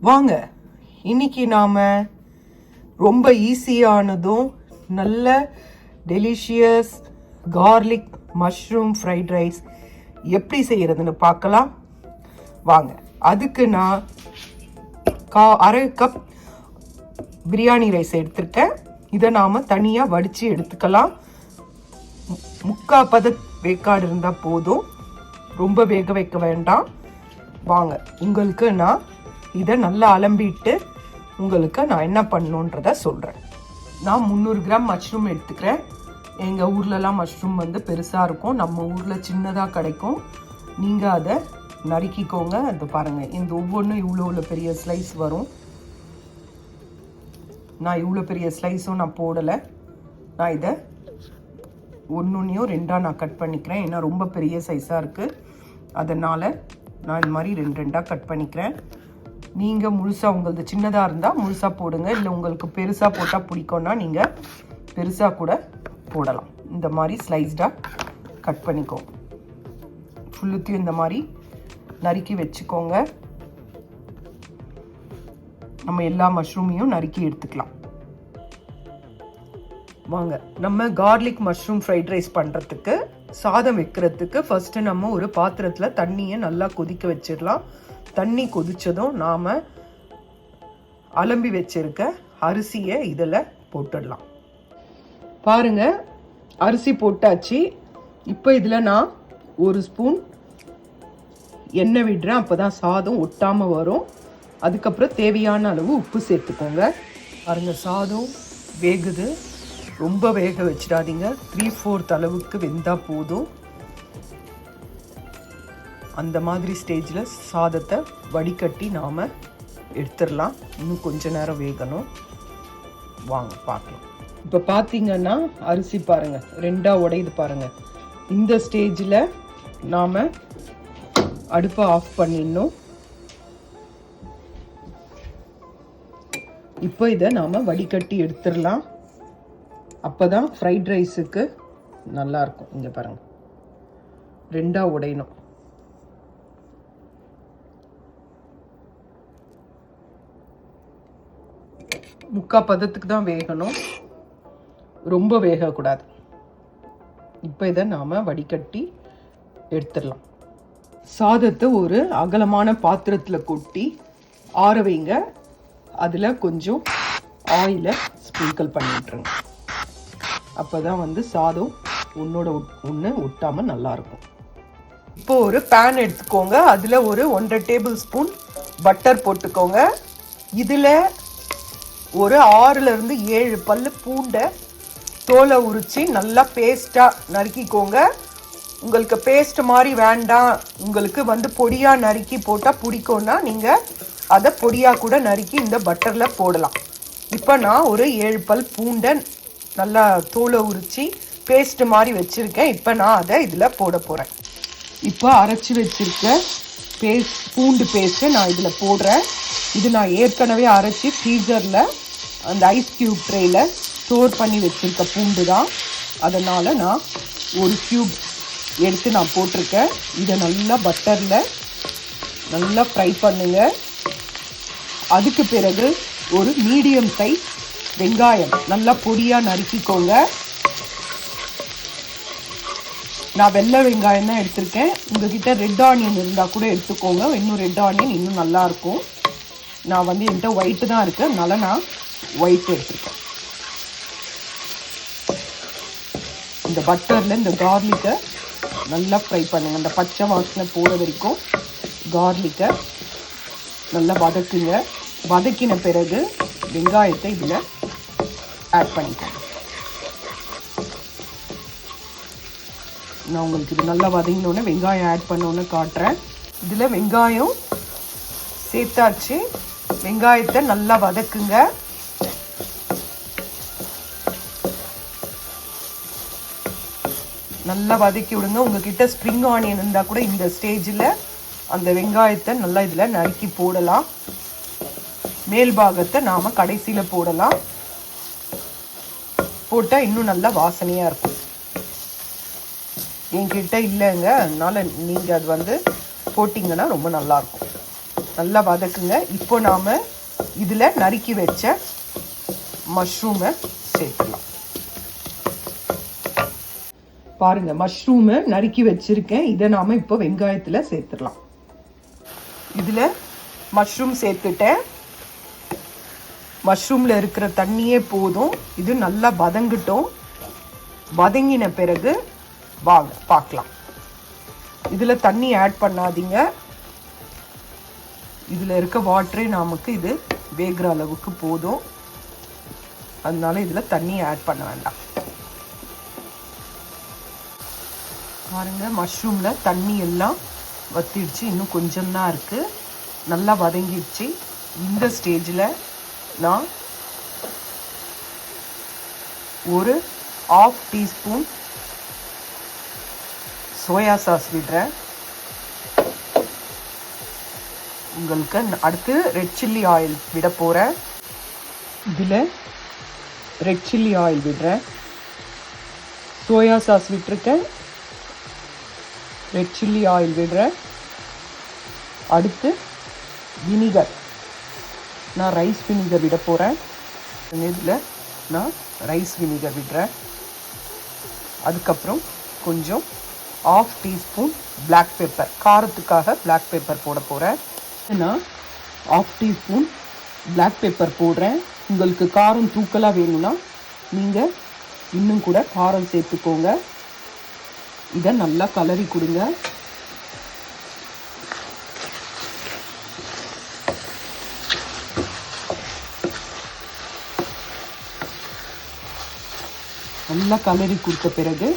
வாங்க இன்னைக்கு நாம் ரொம்ப ஈஸியானதும் நல்ல delicious garlic mushroom fried rice எப்படி செய்கிறதுன்னு பார்க்கலாம் வாங்க. அதுக்கு நான் அரை கப் பிரியாணி ரைஸ் எடுத்துருக்கேன். இதை நாம் தனியாக வடித்து எடுத்துக்கலாம். முக்கால் வேக்காடு இருந்தால் போதும், ரொம்ப வேக வைக்க வேண்டாம். வாங்க, உங்களுக்கு நான் இதை நல்லா அலம்பிட்டு உங்களுக்கு நான் என்ன பண்ணணுன்றத சொல்கிறேன். நான் 300 கிராம் மஷ்ரூம் எடுத்துக்கிறேன். எங்கள் ஊர்லலாம் மஷ்ரூம் பெருசாக இருக்கும், நம்ம ஊரில் சின்னதாக கிடைக்கும். நீங்கள் அதை நறுக்கிக்கோங்க. அது பாருங்கள், இந்த ஒவ்வொன்றும் இவ்வளோ பெரிய ஸ்லைஸ் வரும். நான் இவ்வளோ பெரிய ஸ்லைஸும் நான் போடலை. நான் இதை ஒன்றையும் ரெண்டாக நான் கட் பண்ணிக்கிறேன். ஏன்னா ரொம்ப பெரிய சைஸாக இருக்குது, அதனால் நான் இந்த மாதிரி ரெண்டாக கட் பண்ணிக்கிறேன். நீங்கள் முழுசாக உங்களது சின்னதாக இருந்தால் முழுசாக போடுங்க, இல்லை உங்களுக்கு பெருசாக போட்டால் பிடிக்கும்னா நீங்கள் பெருசாக கூட போடலாம். இந்த மாதிரி ஸ்லைஸ்டாக கட் பண்ணிக்கோங்க. ஃபுல்லுத்தையும் இந்த மாதிரி நறுக்கி வச்சுக்கோங்க. நம்ம எல்லா மஷ்ரூமையும் நறுக்கி எடுத்துக்கலாம். வாங்க, நம்ம கார்லிக் மஷ்ரூம் ஃப்ரைட் ரைஸ் பண்ணுறதுக்கு சாதம் வைக்கிறதுக்கு ஃபஸ்ட்டு நம்ம ஒரு பாத்திரத்தில் தண்ணியை நல்லா கொதிக்க வச்சிடலாம். தண்ணி கொதித்ததும் நாம் அலம்பி வச்சிருக்க அரிசியை இதில் போட்டுடலாம். பாருங்கள், அரிசி போட்டாச்சு. இப்போ இதில் நான் ஒரு ஸ்பூன் எண்ணெய் விடுறேன், அப்போ தான் சாதம் ஒட்டாமல் வரும். அதுக்கப்புறம் தேவையான அளவு உப்பு சேர்த்துக்கோங்க. பாருங்கள், சாதம் வேகுது. ரொம்ப வேக வச்சிடாதீங்க, 3/4 அளவுக்கு வெந்தால் போதும். அந்த மாதிரி ஸ்டேஜில் சாதத்தை வடிகட்டி நாம் எடுத்துடலாம். இன்னும் கொஞ்ச நேரம் வேகணும். வாங்க பார்க்கலாம். இப்போ பார்த்தீங்கன்னா அரிசி பாருங்கள் ரெண்டாக உடையுது பாருங்கள். இந்த ஸ்டேஜில் நாம் அடுப்பை ஆஃப் பண்ணிடணும். இப்போ இதை நாம் வடிகட்டி எடுத்துடலாம். அப்போ தான் ஃப்ரைட் ரைஸுக்கு நல்லாயிருக்கும். இங்கே பாருங்கள், ரெண்டாக உடையணும். முக்கால் பதத்துக்கு தான் வேகணும், ரொம்ப வேகக்கூடாது. இப்போ இதை நாம் வடிகட்டி எடுத்துடலாம். சாதத்தை ஒரு அகலமான பாத்திரத்தில் கொட்டி ஆற வைங்க. அதில் கொஞ்சம் ஆயிலை ஸ்ப்ரிங்கிள் பண்ணிட்டுருங்க. அப்போ தான் சாதம் ஒன்றோட ஒன்று ஒட்டாமல் நல்லாயிருக்கும். இப்போ ஒரு பேன் எடுத்துக்கோங்க. அதில் ஒரு 1.5 டேபிள் ஸ்பூன் பட்டர் போட்டுக்கோங்க. இதில் ஒரு 6லேருந்து 7 பல்லு பூண்டை தோலை உரித்து நல்லா பேஸ்ட்டாக நறுக்கிக்கோங்க. உங்களுக்கு பேஸ்ட் மாதிரி வேண்டாம், உங்களுக்கு பொடியாக நறுக்கி போட்டால் பிடிக்கும்னா நீங்கள் அதை பொடியாக கூட நறுக்கி இந்த பட்டரில் போடலாம். இப்போ நான் ஒரு 7 பல் பூண்டை நல்லா தோலை உரித்து பேஸ்ட்டு மாதிரி வச்சுருக்கேன். இப்போ நான் அதை இதில் போட போகிறேன். இப்போ அரைச்சி வச்சுருக்க பூண்டு பேஸ்ட்டை நான் இதில் போடுறேன். இது நான் ஏற்கனவே அரைச்சி ஃப்ரீசரில் அந்த ஐஸ் க்யூப் ட்ரேயில் ஸ்டோர் பண்ணி வச்சுருக்க பூண்டு தான். அதனால் நான் ஒரு க்யூப் எடுத்து நான் போட்டிருக்கேன். இதை நல்லா பட்டரில் நல்லா ஃப்ரை பண்ணுங்க. அதுக்கு பிறகு ஒரு மீடியம் சைஸ் வெங்காயம் நல்லா பொடியாக நறுக்கிக்கோங்க. நான் வெள்ளை வெங்காயம் தான் எடுத்திருக்கேன். உங்ககிட்ட ரெட் ஆனியன் இருந்தால் கூட எடுத்துக்கோங்க, இன்னும் ரெட் ஆனியன் இன்னும் நல்லாயிருக்கும். நான் என்கிட்ட ஒயிட்டு தான் இருக்குது, அதனால நான் ஒயிட் எடுத்துருக்கேன். இந்த பட்டரில் இந்த கார்லிக்கை நல்லா ஃப்ரை பண்ணுங்கள். அந்த பச்சை வாசனை போகிற வரைக்கும் கார்லிக்கை நல்லா வதக்குங்க. வதக்கின பிறகு வெங்காயத்தை இதில் ஆட் பண்ணிக்கோங்க. நான் உங்களுக்கு இது நல்லா வதங்கினோன்னே வெங்காயம் ஆட் பண்ணோன்னு காட்டுறேன். இதில் வெங்காயம் சேர்த்தாச்சு. வெங்காயத்தை நல்லா வதக்குங்க. நல்லா வதக்கி விடுங்க. உங்ககிட்ட ஸ்ப்ரிங் ஆனியன் இருந்தால் கூட இந்த ஸ்டேஜில் அந்த வெங்காயத்தை நல்லா இதில் நறுக்கி போடலாம். மேல் பாகத்தை நாம் கடைசியில் போடலாம். போட்டால் இன்னும் நல்லா வாசனையாக இருக்கும். என்கிட்ட இல்லைங்க, அதனால் நீங்கள் அது போட்டிங்கன்னா ரொம்ப நல்லாயிருக்கும். நல்லா வதக்குங்க. இப்போ நாம் இதில் நறுக்கி வச்ச மஷ்ரூமை சேர்த்துக்கலாம். பாருங்கள், மஷ்ரூமை நறுக்கி வச்சுருக்கேன். இதை நாம் இப்போ வெங்காயத்தில் சேர்த்துடலாம். இதில் மஷ்ரூம் சேர்த்துட்டேன். மஷ்ரூமில் இருக்கிற தண்ணியே போதும். இது நல்லா வதங்கட்டும். வதங்கின பிறகு வாங்க பார்க்கலாம். இதில் தண்ணி ஆட் பண்ணாதீங்க. இதில் இருக்க வாட்டரே நமக்கு இது வேகிற அளவுக்கு போதும். அதனால இதில் தண்ணி ஆட் பண்ண வேண்டாம். பாருங்க, மஷ்ரூமில் தண்ணி எல்லாம் வத்திடுச்சு. இன்னும் கொஞ்சம்தான் இருக்குது. நல்லா வதங்கிடுச்சு. இந்த ஸ்டேஜில் நான் ஒரு 1/2 டீஸ்பூன் சோயா சாஸ் விடுறேன். உங்களுக்கு அடுத்து ரெட் சில்லி ஆயில் விட போகிறேன். இதில் ரெட் சில்லி ஆயில் விடுறேன். சோயா சாஸ் விட்டுருக்கேன். ரெட் சில்லி ஆயில் விடுறேன். அடுத்து வினிகர். நான் ரைஸ் வினிகர் விட போகிறேன். இதில் நான் ரைஸ் வினிகர் விடுறேன். அதுக்கப்புறம் கொஞ்சம் 1/2 டீஸ்பூன் பிளாக் பெப்பர், காரத்துக்காக பிளாக் பெப்பர் போட போகிறேன். நான் 1/2 டீஸ்பூன் பிளாக் பெப்பர் போடுறேன். உங்களுக்கு காரம் தூக்கலாக வேணும்னா நீங்கள் இன்னும் கூட காரம் சேர்த்துக்கோங்க. இதை நல்லா கலரி கொடுங்க. நல்லா கலரி கொடுத்த பிறகு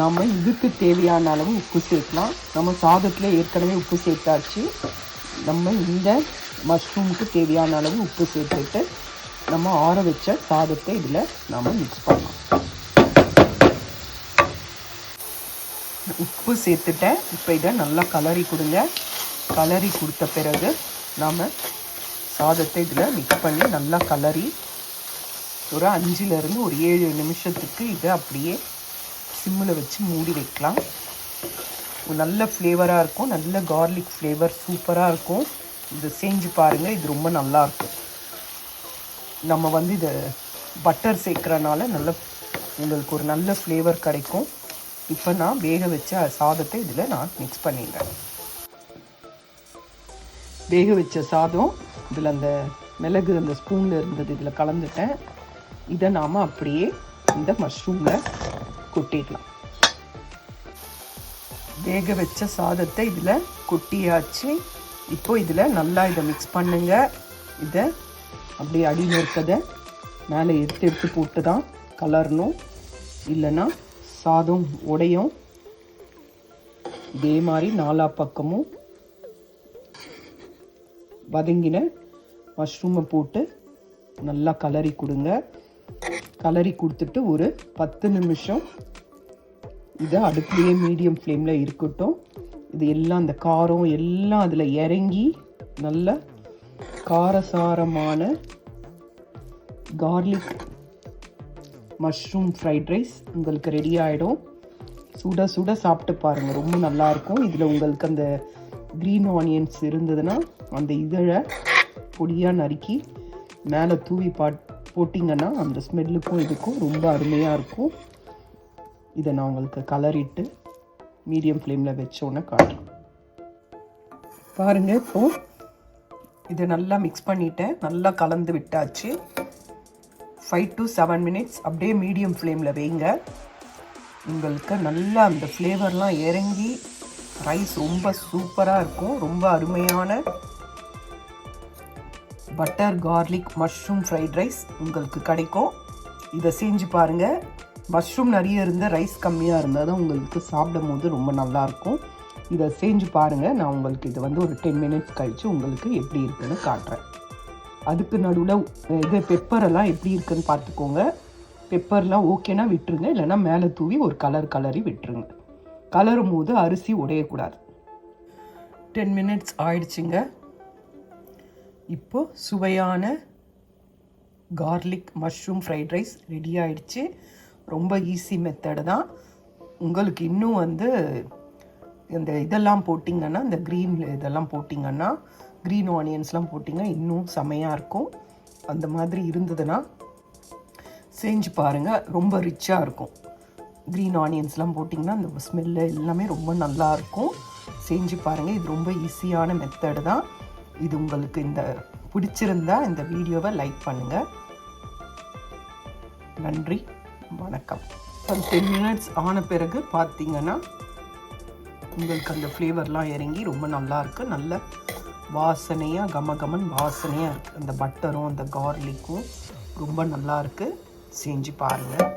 நாம் இதுக்கு தேவையான அளவு உப்பு சேர்க்கலாம். நம்ம சாதத்தில் ஏற்கனவே உப்பு சேர்த்தாச்சு. நம்ம இந்த மஷ்ரூமுக்கு தேவையான அளவு உப்பு சேர்த்துட்டு நம்ம ஆற வச்ச சாதத்தை இதில் நாம் மிக்ஸ் பண்ணலாம். உப்பு சேர்த்துட்டேன். இப்போ இதை நல்லா கலரி கொடுங்க. கலரி கொடுத்த பிறகு நாம் சாதத்தை இதில் மிக்ஸ் பண்ணி நல்லா கலரி ஒரு 5லேருந்து ஒரு 7 நிமிஷத்துக்கு இதை அப்படியே சிம்மில் வச்சு மூடி வைக்கலாம். நல்ல ஃப்ளேவராக இருக்கும். நல்ல கார்லிக் ஃப்ளேவர் சூப்பராக இருக்கும். இதை செஞ்சு பாருங்கள். இது ரொம்ப நல்லாயிருக்கும். நம்ம வந்து இதை பட்டர் சேர்க்குறனால நல்ல உங்களுக்கு ஒரு நல்ல ஃப்ளேவர் கிடைக்கும். இப்போ நான் வேக வச்ச சாதத்தை இதில் நான் மிக்ஸ் பண்ணிடுறேன். வேக வச்ச சாதம் இதில் அந்த மிளகு அந்த ஸ்பூனில் இருந்தது இதில் கலந்துட்டேன். இதை நாம் அப்படியே இந்த மஷ்ரூமில் கொட்டிடலாம். வேக வச்ச சாதத்தை இதில் கொட்டியாச்சு. இப்போ இதில் நல்லா இதை மிக்ஸ் பண்ணுங்க. இதை அப்படியே அடியில் இருக்கதை மேலே எடுத்து போட்டு தான் கலரணும். இல்லைன்னா சாதம் உடையும். இதே மாதிரி 4 பக்கமும் வதங்கின மஷ்ரூமை போட்டு நல்லா கலரி கொடுங்க. கலரி கொடுத்துட்டு ஒரு 10 நிமிஷம் இதை அடுப்புலேயே மீடியம் ஃப்ளேமில் இருக்கட்டும். இது எல்லாம் அந்த காரம் எல்லாம் அதில் இறங்கி நல்ல காரசாரமான கார்லிக் மஷ்ரூம் ஃப்ரைட் ரைஸ் உங்களுக்கு ரெடி ஆகிடும். சுட சுட சாப்பிட்டு பாருங்கள், ரொம்ப நல்லாயிருக்கும். இதில் உங்களுக்கு அந்த க்ரீன் ஆனியன்ஸ் இருந்ததுன்னா அந்த இதழை பொடியாக நறுக்கி மேலே தூவி போட்டிங்கன்னா அந்த ஸ்மெல்லுக்கும் இதுக்கும் ரொம்ப அருமையாக இருக்கும். இதை நான் உங்களுக்கு கலரிட்டு மீடியம் ஃப்ளேமில் வச்சோன்னே காட்டுறேன். பாருங்கள், இப்போது இதை நல்லா மிக்ஸ் பண்ணிவிட்டேன். நல்லா கலந்து விட்டாச்சு. 5 to 7 மினிட்ஸ் அப்படியே மீடியம் ஃப்ளேமில் வைங்க. உங்களுக்கு நல்லா அந்த ஃப்ளேவர்லாம் இறங்கி ரைஸ் ரொம்ப சூப்பராக இருக்கும். ரொம்ப அருமையான butter garlic mushroom fried rice உங்களுக்கு கிடைக்கும். இதை செஞ்சு பாருங்கள். மஷ்ரூம் நிறைய இருந்தால் ரைஸ் கம்மியாக இருந்தால் தான் உங்களுக்கு சாப்பிடும் போது ரொம்ப நல்லாயிருக்கும். இதை செஞ்சு பாருங்கள். நான் உங்களுக்கு இதை வந்து ஒரு 10 மினிட்ஸ் கழித்து உங்களுக்கு எப்படி இருக்குன்னு காட்டுறேன். அதுக்கு நடுவில் இது பெப்பரெல்லாம் எப்படி இருக்குன்னு பார்த்துக்கோங்க. பெப்பர்லாம் ஓகேனா விட்டுருங்க. இல்லைனா மேலே தூவி ஒரு கலரி விட்டுருங்க. கலரும் போது அரிசி உடையக்கூடாது. 10 மினிட்ஸ் ஆயிடுச்சுங்க. இப்போது சுவையான garlic mushroom fried rice ready ஆயிடுச்சு. ரொம்ப ஈஸி மெத்தடு தான். உங்களுக்கு இன்னும் வந்து இந்த இதெல்லாம் போட்டிங்கன்னா, இந்த க்ரீன் இதெல்லாம் போட்டிங்கன்னா, க்ரீன் ஆனியன்ஸ்லாம் போட்டிங்கன்னா இன்னும் செமையாக இருக்கும். அந்த மாதிரி இருந்ததுன்னா செஞ்சு பாருங்கள், ரொம்ப ரிச்சாக இருக்கும். க்ரீன் ஆனியன்ஸ்லாம் போட்டிங்கன்னா அந்த ஸ்மெல்லு எல்லாமே ரொம்ப நல்லாயிருக்கும். செஞ்சு பாருங்கள், இது ரொம்ப ஈஸியான மெத்தடு தான். இது உங்களுக்கு இந்த பிடிச்சிருந்தா இந்த வீடியோவை லைக் பண்ணுங்கள். நன்றி, வணக்கம். ஒரு 10 மினிட்ஸ் ஆன பிறகு பார்த்தீங்கன்னா உங்களுக்கு அந்த ஃப்ளேவர்லாம் இறங்கி ரொம்ப நல்லாயிருக்கு. நல்ல வாசனையாக கமகமன் வாசனையாக இருக்குது. அந்த பட்டரும் அந்த கார்லிக்கும் ரொம்ப நல்லாயிருக்கு. செஞ்சு பாருங்கள்.